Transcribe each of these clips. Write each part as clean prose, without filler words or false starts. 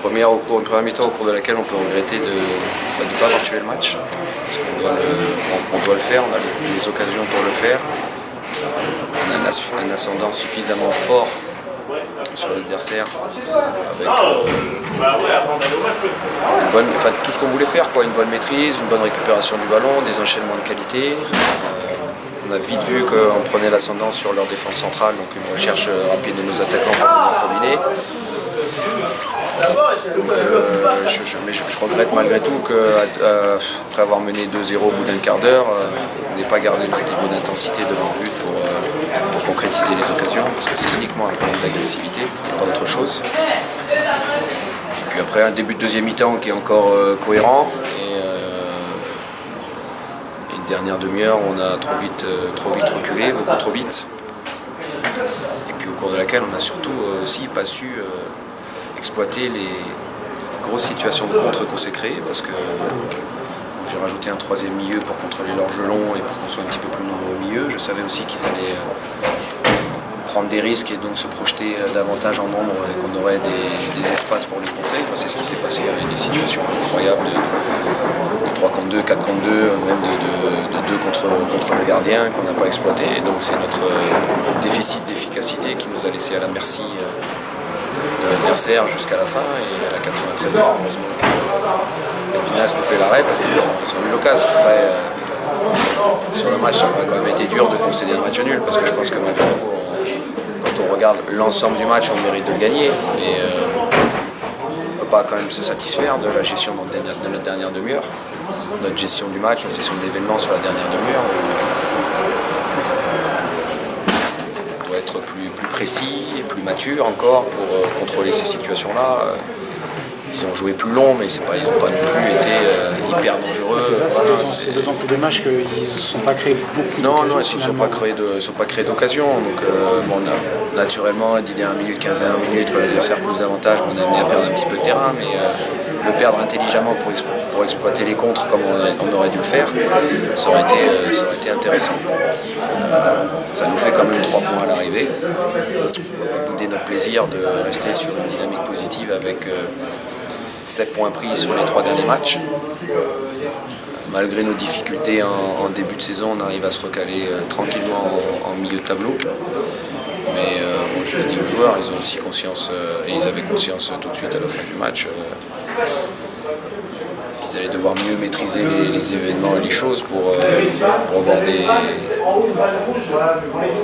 Première mi-temps au cours de laquelle on peut regretter de ne pas avoir tué le match. Parce qu'on doit le faire, on a les occasions pour le faire. On a un ascendant suffisamment fort sur l'adversaire avec tout ce qu'on voulait faire, quoi, une bonne maîtrise, une bonne récupération du ballon, des enchaînements de qualité. On a vite vu qu'on prenait l'ascendant sur leur défense centrale, donc une recherche rapide de nos attaquants pour pouvoir combiner. Mais je regrette malgré tout qu'après avoir mené 2-0 au bout d'un quart d'heure, on n'ait pas gardé notre niveau d'intensité devant le but pour concrétiser les occasions, parce que c'est uniquement un problème d'agressivité, pas autre chose. Et puis après un début de deuxième mi-temps qui est encore cohérent, et une dernière demi-heure où on a trop vite reculé, beaucoup trop vite. Et puis au cours de laquelle on n'a surtout aussi pas su exploiter les grosses situations de contre qu'on s'est créées, parce que j'ai rajouté un troisième milieu pour contrôler leur jeu long et pour qu'on soit un petit peu plus nombreux au milieu. Je savais aussi qu'ils allaient prendre des risques et donc se projeter davantage en nombre et qu'on aurait des espaces pour les contrer. C'est ce qui s'est passé avec des situations incroyables de 3 contre 2, 4 contre 2, même de 2 contre le gardien qu'on n'a pas exploité. Et donc c'est notre déficit d'efficacité qui nous a laissé à la merci de l'adversaire jusqu'à la fin, et à la 93e, heureusement que Vinas nous fait l'arrêt parce qu'ils ont eu l'occasion. Après, sur le match, ça aurait quand même été dur de concéder un match nul, parce que je pense que malgré tout, quand on regarde l'ensemble du match, on mérite de le gagner, mais on ne peut pas quand même se satisfaire de la gestion de notre dernière demi-heure. Notre gestion du match, notre gestion de l'événement sur la dernière demi-heure, doit être plus précis et plus mature encore pour contrôler ces situations-là. Ils ont joué plus long, mais ils n'ont pas non plus été hyper dangereux. C'est d'autant plus dommage qu'ils ne se sont pas créés beaucoup d'occasions. Non, ils ne sont pas créés d'occasion. Donc, naturellement, à 10 dernières minutes, 15 dernières minutes, l'adversaire pose davantage, on a amené à perdre un petit peu de terrain, mais le perdre intelligemment pour exploiter les contres comme on aurait dû le faire, ça aurait été intéressant. Ça nous fait quand même 3 points à l'arrivée. On ne va pas bouder notre plaisir de rester sur une dynamique positive avec 7 points pris sur les 3 derniers matchs. Malgré nos difficultés en début de saison, on arrive à se recaler tranquillement en milieu de tableau. Mais je l'ai dit aux joueurs, ils ont aussi conscience, et ils avaient conscience tout de suite à la fin du match, qu'ils allaient devoir mieux maîtriser les événements et les choses pour avoir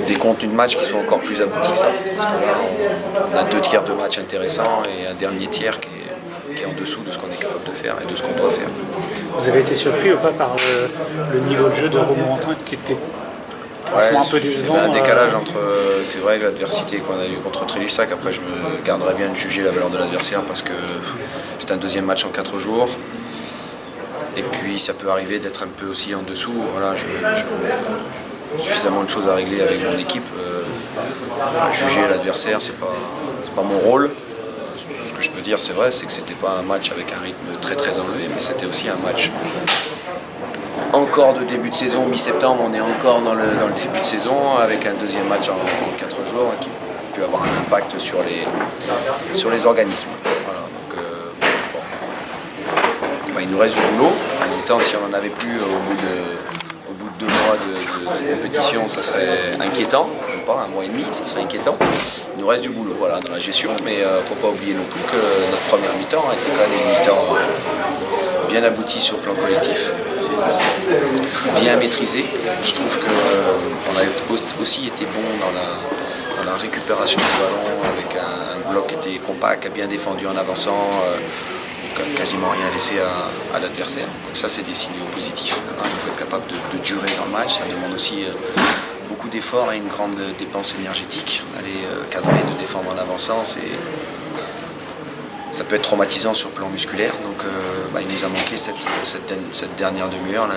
des contenus de match qui sont encore plus aboutis que ça. Parce que là, on a 2 tiers de match intéressants et un dernier tiers qui est en dessous de ce qu'on est capable de faire et de ce qu'on doit faire. Vous avez été surpris ou pas par le niveau de jeu de Romorantin qui était un peu décevant? Il y a un décalage entre, c'est vrai, l'adversité qu'on a eu contre Trélissac. Après, je me garderais bien de juger la valeur de l'adversaire parce que c'est un deuxième match en 4 jours. Et puis ça peut arriver d'être un peu aussi en dessous. Voilà, j'ai suffisamment de choses à régler avec mon équipe. Juger l'adversaire, c'est pas mon rôle. Ce que je peux dire, c'est vrai, c'est que c'était pas un match avec un rythme très très enlevé, mais c'était aussi un match encore de début de saison, mi-septembre. On est encore dans le début de saison avec un deuxième match en 4 jours qui peut avoir un impact sur les organismes. Voilà, donc, il nous reste du boulot. En même temps, si on n'en avait plus au bout de 2 mois de compétition, ça serait inquiétant. Pas un mois et demi, ça serait inquiétant. Il nous reste du boulot, voilà, dans la gestion, mais il ne faut pas oublier non plus que notre première mi-temps a été quand même une mi-temps bien aboutie sur le plan collectif, bien maîtrisée. Je trouve qu'on a aussi été bon dans la récupération du ballon, avec un bloc qui était compact, qui a bien défendu en avançant, quasiment rien laissé à l'adversaire. Donc ça, c'est des signaux positifs. Maintenant, il faut être capable de durer dans le match. Ça demande aussi beaucoup d'efforts et une grande dépense énergétique. Aller cadrer, de défendre en avançant, ça peut être traumatisant sur le plan musculaire. Donc il nous a manqué cette dernière demi-heure,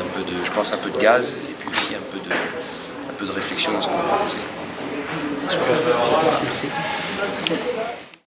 je pense un peu de gaz et puis aussi un peu de réflexion dans ce qu'on a proposé. Merci.